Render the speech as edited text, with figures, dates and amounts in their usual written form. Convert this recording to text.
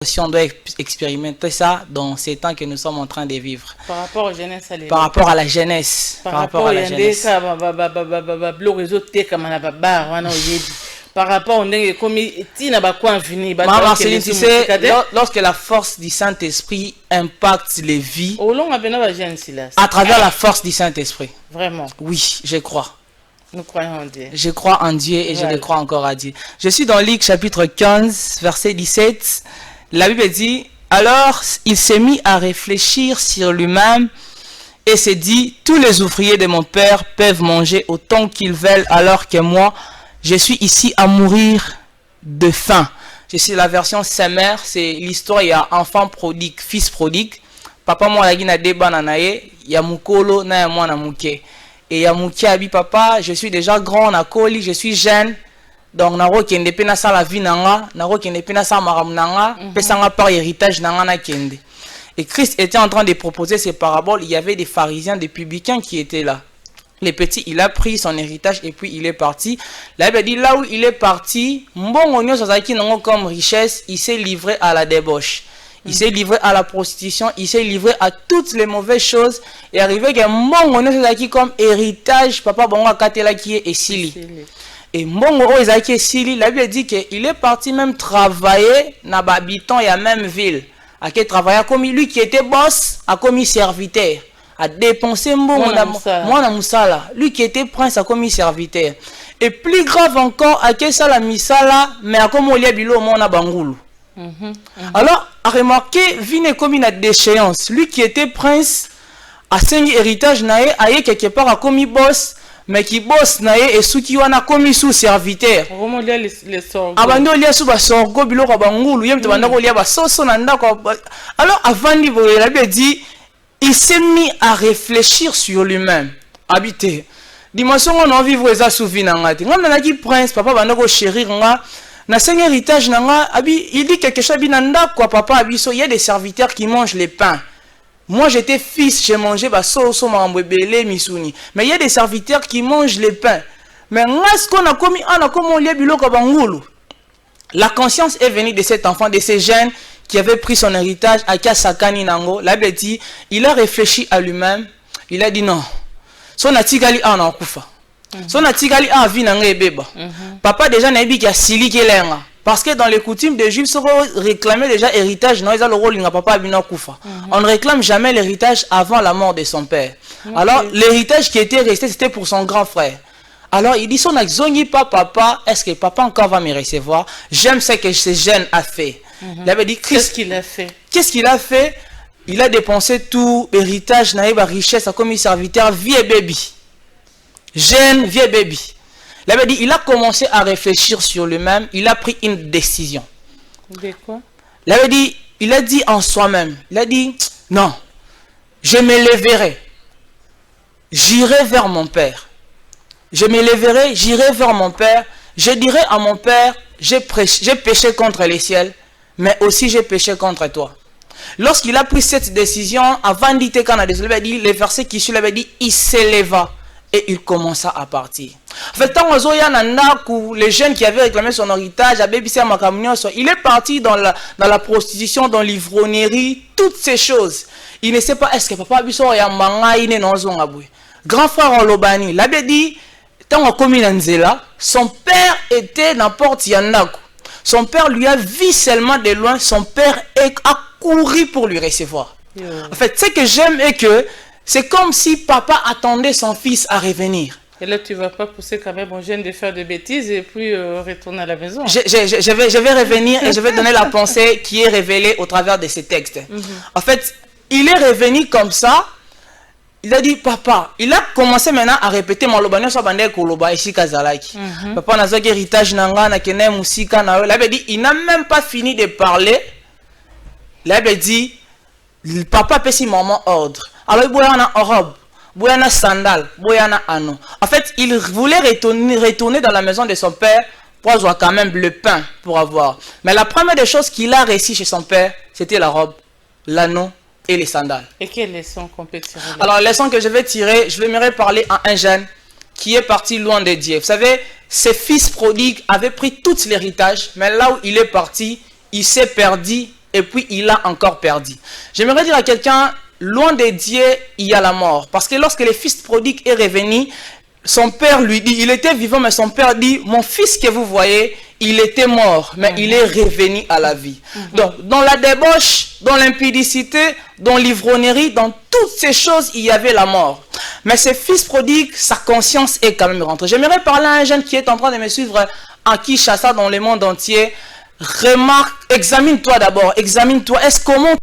Si on doit expérimenter ça dans ces temps que nous sommes en train de vivre. Par rapport aux jeunesse, par rapport à la jeunesse. Par rapport à la jeunesse. Par rapport lorsque la force du Saint-Esprit impacte les vies, à travers la force du Saint-Esprit. Vraiment. Oui, je crois. Nous croyons en Dieu. Je crois en Dieu et je le crois encore à Dieu. Je suis dans Luc chapitre 15, verset 17. La Bible dit, alors il s'est mis à réfléchir sur lui-même et s'est dit, tous les ouvriers de mon père peuvent manger autant qu'ils veulent alors que moi, je suis ici à mourir de faim. Je suis la version Saint-Mère, c'est l'histoire, il y a enfant prodigue, fils prodigue. Papa moi la na débat na nae, ya mukolo na moi na muke. Et ya muke abi papa, je suis déjà grand na koli, je suis jeune. Donc naro kende pe na sa la vie nanga, naro kende pe na sa maram nanga, pesanga par héritage nanga na kende. Et Christ était en train de proposer ces paraboles, il y avait des pharisiens, des publicains qui étaient là. Les petits, il a pris son héritage et puis il est parti. Là, il dit là où il est parti, comme richesse, il s'est livré à la débauche. Il s'est livré à la prostitution, il s'est livré à toutes les mauvaises choses. Et arrivé que comme héritage, papa bonga katela qui est Sili. Et Mbongo Ezaki Sili, la Bible dit qu'il est parti même travailler dans l'habitant et la même ville. À qui travailler comme lui qui était boss, a commis serviteur. A dépensé Mbongo Mwana Moussala. Lui qui était prince a commis serviteur. Et plus grave encore, à qui ça la misala, mais à comme Olia Bilo Mona Bangoulou. Alors, à remarquer, vine comme une déchéance. Lui qui était prince, a 5 héritages naé, a quelque part a commis boss. Mais qui bosse naé et ceux qui ont commis sous serviteur. Abando lia sous sorgo biloko bangulu yem tebanda ko lia ba soso na ndako. Alors avant il avait dit il s'est mis à réfléchir sur lui-même. Habiter. Dimension on a vivre ça sous vie na ngati. Ngam na ki prince papa banda ko chérir nga na 5 héritage na nga abi il dit quelque chose bi na ndako papa abiso il y a des serviteurs qui mangent les pains. Moi j'étais fils, j'ai mangé sauce mambebele misuni. Mais il y a des serviteurs qui mangent les pains. Mais la conscience est venue de cet enfant, de ces jeunes qui avaient pris son héritage à Kasakani Nango. La Bible dit, il a réfléchi à lui-même. Il a dit non. Son atigali a na kufa. Son atigali a vi nanga ebeba. Papa déjà n'a dit qu'il y a sili kelenga. Parce que dans les coutumes des Juifs, on réclamait déjà héritage. Non, ils ont le rôle de papa Abina Koufa. On ne réclame jamais l'héritage avant la mort de son père. Alors, l'héritage qui était resté, c'était pour son grand frère. Alors, il dit, son axoni pas papa, est-ce que papa encore va me recevoir? J'aime ce que ce jeune a fait. Il avait dit, qu'est-ce qu'il a fait? Qu'est-ce qu'il a fait? Il a dépensé tout héritage, naïba richesse, a commis serviteur, vieux baby. Jeune, vieux baby. Il avait dit, il a commencé à réfléchir sur lui-même, il a pris une décision. De quoi? Il avait dit, il a dit en soi-même, il a dit, non, je me lèverai, j'irai vers mon père. Je me lèverai, j'irai vers mon père, je dirai à mon père, j'ai péché contre les ciels, mais aussi j'ai péché contre toi. Lorsqu'il a pris cette décision, avant d'être canadien, il avait dit, les versets qui suivent, il avait dit, il s'éleva. Et il commença à partir. En fait, tant que les jeunes qui avaient réclamé son héritage, il est parti dans la prostitution, dans l'ivrognerie, toutes ces choses. Il ne sait pas, est-ce que papa Abisso ya manga ine nozonga bwe. Grand frère en Lobani, l'abbé dit, tant qu'on commis Nzela, son père était n'importe yandako. Son père lui a vu seulement de loin, son père a couru pour lui recevoir. En fait, ce que j'aime est que c'est comme si papa attendait son fils à revenir. Et là, tu ne vas pas pousser quand même un jeune de faire de bêtises et puis retourner à la maison. Je vais revenir et je vais donner la pensée qui est révélée au travers de ces textes. En fait, il est revenu comme ça. Il a dit, papa, il a commencé maintenant à répéter mon lobanio sur bandé koloba ici kazalaki. Papa n'a pas héritage nanga na kene musika na. Il avait dit, il n'a même pas fini de parler. Il avait dit, papa peut si maman ordre. Alors, il y a une robe, il y a un sandal, il y a un anneau. En fait, il voulait retourner dans la maison de son père pour avoir quand même le pain pour avoir. Mais la première des choses qu'il a réussi chez son père, c'était la robe, l'anneau et les sandales. Et quelle leçon qu'on peut tirer? Alors, la leçon que je vais tirer, je vais me parler à un jeune qui est parti loin de Dieu. Vous savez, ses fils prodigues avaient pris tout l'héritage, mais là où il est parti, il s'est perdu et puis il a encore perdu. J'aimerais dire à quelqu'un, loin de Dieu, il y a la mort. Parce que lorsque le fils prodigue est revenu, son père lui dit, il était vivant, mais son père dit, mon fils que vous voyez, il était mort, mais il est revenu à la vie. Donc, dans la débauche, dans l'impudicité, dans l'ivrognerie, dans toutes ces choses, il y avait la mort. Mais ce fils prodigue, sa conscience est quand même rentrée. J'aimerais parler à un jeune qui est en train de me suivre à Kinshasa, dans le monde entier. Remarque, examine-toi d'abord, examine-toi. Est-ce comment